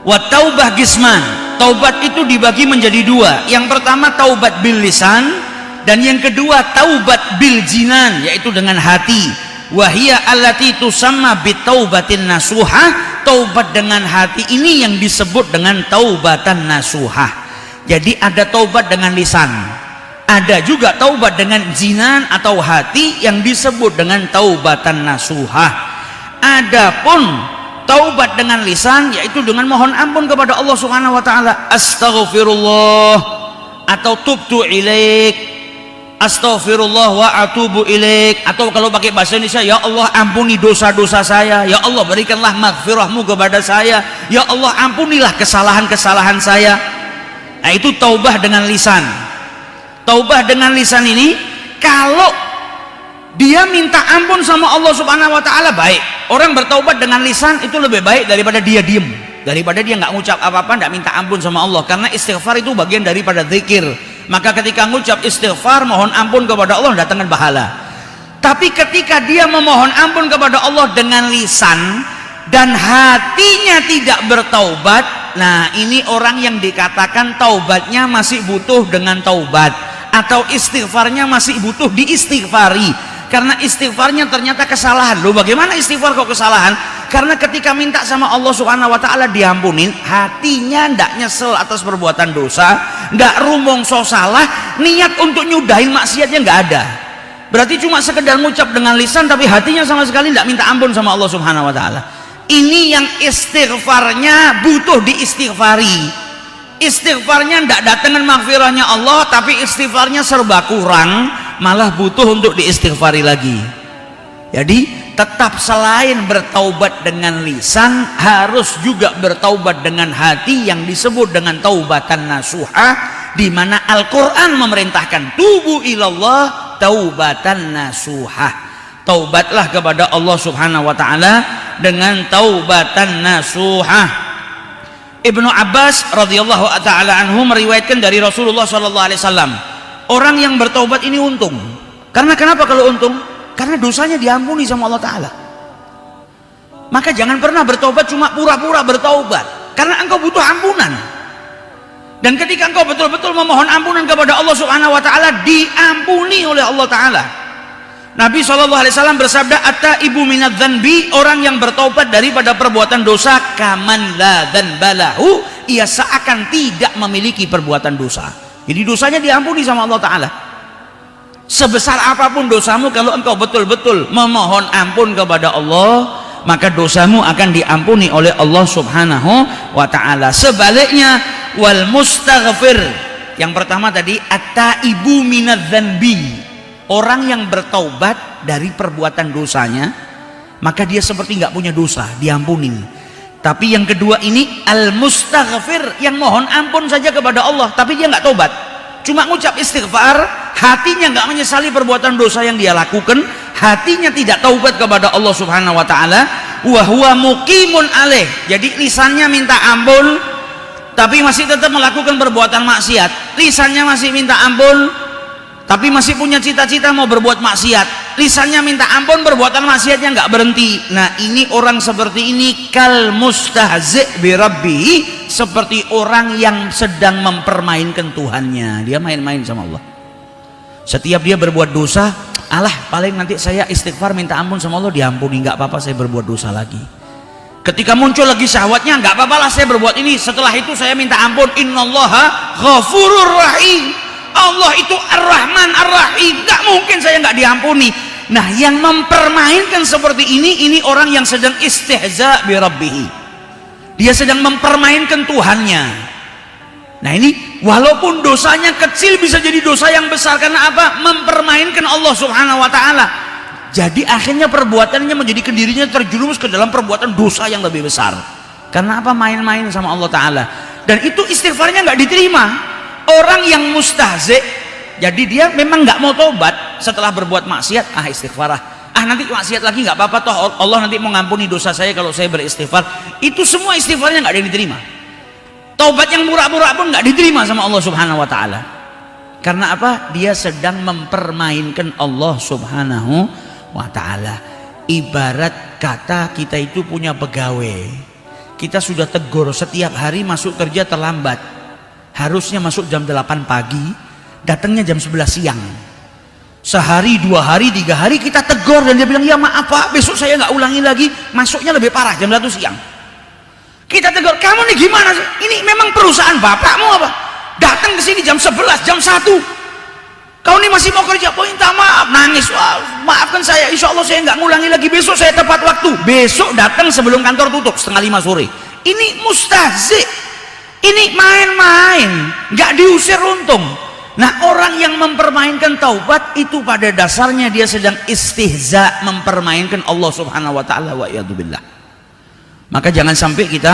Wa taubah gisman, taubat itu dibagi menjadi dua. Yang pertama taubat bil lisan, dan yang kedua taubat bil jinan, yaitu dengan hati. Wahia allati tusamma bitaubatin nasuhah, taubat dengan hati ini yang disebut dengan taubatan nasuhah. Jadi ada taubat dengan lisan, ada juga taubat dengan jinan atau hati yang disebut dengan taubatan nasuhah. Adapun taubat dengan lisan yaitu dengan mohon ampun kepada Allah Subhanahu wa taala, astaghfirullah atau tubtu ilaik, astaghfirullah wa atubu ilaik, atau kalau pakai bahasa Indonesia, ya Allah ampuni dosa-dosa saya, ya Allah berikanlah maghfirahmu kepada saya, ya Allah ampunilah kesalahan-kesalahan saya. Nah, itu taubah dengan lisan. Taubah dengan lisan ini kalau dia minta ampun sama Allah Subhanahu wa taala baik. Orang bertaubat dengan lisan itu lebih baik daripada dia diem, daripada dia nggak ngucap apa-apa, nggak minta ampun sama Allah, karena istighfar itu bagian daripada zikir. Maka ketika ngucap istighfar mohon ampun kepada Allah datangkan pahala. Tapi ketika dia memohon ampun kepada Allah dengan lisan dan hatinya tidak bertaubat, nah ini orang yang dikatakan taubatnya masih butuh dengan taubat, atau istighfarnya masih butuh diistighfari. Karena istighfarnya ternyata kesalahan. Loh, bagaimana istighfar kok kesalahan? Karena ketika minta sama Allah Subhanahu wa taala diampunin, hatinya ndak nyesel atas perbuatan dosa, ndak rumongso salah, niat untuk nyudahin maksiatnya nggak ada. Berarti cuma sekedar ngucap dengan lisan tapi hatinya sama sekali ndak minta ampun sama Allah Subhanahu wa taala. Ini yang istighfarnya butuh diistighfari. Istighfarnya ndak datangin maghfirahnya Allah, tapi istighfarnya serba kurang, malah butuh untuk diistighfari lagi. Jadi tetap selain bertaubat dengan lisan, harus juga bertaubat dengan hati yang disebut dengan taubatan nasuhah, di mana Al-Quran memerintahkan tubu ilallah taubatan nasuhah. Taubatlah kepada Allah Subhanahu wa taala dengan taubatan nasuhah. Ibnu Abbas radhiyallahu taala anhu meriwayatkan dari Rasulullah sallallahu alaihi wasallam, orang yang bertaubat ini untung. Karena kenapa kalau untung? Karena dosanya diampuni sama Allah taala. Maka jangan pernah bertaubat cuma pura-pura bertaubat, karena engkau butuh ampunan. Dan ketika engkau betul-betul memohon ampunan kepada Allah Subhanahu wa taala, diampuni oleh Allah taala. Nabi SAW bersabda, at-taibu minadz dzanbi, orang yang bertaubat daripada perbuatan dosa, kaman la dzanbalahu, ia seakan tidak memiliki perbuatan dosa. Jadi dosanya diampuni sama Allah taala. Sebesar apapun dosamu, kalau engkau betul-betul memohon ampun kepada Allah, maka dosamu akan diampuni oleh Allah Subhanahu wa taala. Sebaliknya, wal mustaghfir, yang pertama tadi at-taibu minadz dzanbi, orang yang bertaubat dari perbuatan dosanya, maka dia seperti nggak punya dosa, diampuni. Tapi yang kedua ini al-mustaghfir, yang mohon ampun saja kepada Allah tapi dia nggak taubat, cuma ngucap istighfar, hatinya nggak menyesali perbuatan dosa yang dia lakukan, hatinya tidak taubat kepada Allah Subhanahu wa taala, wa huwa muqimun alaih. Jadi lisannya minta ampun tapi masih tetap melakukan perbuatan maksiat, lisannya masih minta ampun tapi masih punya cita-cita mau berbuat maksiat, lisannya minta ampun, perbuatan maksiatnya nggak berhenti. Nah, ini orang seperti ini kal mustahzi' bi rabbih, seperti orang yang sedang mempermainkan Tuhannya. Dia main-main sama Allah. Setiap dia berbuat dosa, alah paling nanti saya istighfar minta ampun sama Allah, diampuni, nggak apa-apa saya berbuat dosa lagi. Ketika muncul lagi syahwatnya, nggak apa-apa lah saya berbuat ini, setelah itu saya minta ampun, innallaha ghafurur rahim, Allah itu Ar-Rahman Ar-Rahim, gak mungkin saya gak diampuni. Nah, yang mempermainkan seperti ini orang yang sedang istihza bi rabbih, dia sedang mempermainkan Tuhannya. Nah, ini walaupun dosanya kecil bisa jadi dosa yang besar. Karena apa? Mempermainkan Allah Subhanahu wa taala. Jadi akhirnya perbuatannya menjadikan dirinya terjerumus ke dalam perbuatan dosa yang lebih besar. Karena apa? Main-main sama Allah taala. Dan itu istighfarnya gak diterima. Orang yang mustahzi, jadi dia memang nggak mau tobat setelah berbuat maksiat, istighfar nanti maksiat lagi nggak apa-apa, toh Allah nanti mau ngampuni dosa saya kalau saya beristighfar. Itu semua istighfarnya nggak ada yang diterima. Taubat yang pura-pura pun nggak diterima sama Allah Subhanahu wa taala. Karena apa? Dia sedang mempermainkan Allah Subhanahu wa taala. Ibarat kata kita itu punya pegawai, kita sudah tegur setiap hari masuk kerja terlambat, harusnya masuk jam 8 pagi, datangnya jam 11 siang. Sehari, 2 hari, 3 hari kita tegur dan dia bilang, ya maaf Pak, besok saya nggak ulangi lagi, masuknya lebih parah jam 1 siang. Kita tegur, kamu nih gimana sih? Ini memang perusahaan bapakmu apa? Datang ke sini jam 11, jam 1. Kau ini masih mau kerja, minta maaf, nangis. Wah, maafkan saya, insya Allah saya nggak ngulangi lagi, besok saya tepat waktu. Besok datang sebelum kantor tutup, 4:30 sore. Ini mustahzi, ini main-main, nggak diusir untung. Nah, orang yang mempermainkan taubat itu pada dasarnya dia sedang istihza, mempermainkan Allah subhanahu wa ta'ala, wa iyadzubillah. Maka jangan sampai kita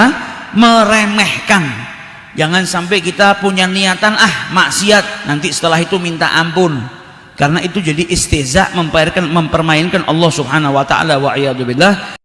meremehkan, jangan sampai kita punya niatan maksiat nanti setelah itu minta ampun, karena itu jadi istihza, mempermainkan Allah subhanahu wa ta'ala, wa iyadzubillah.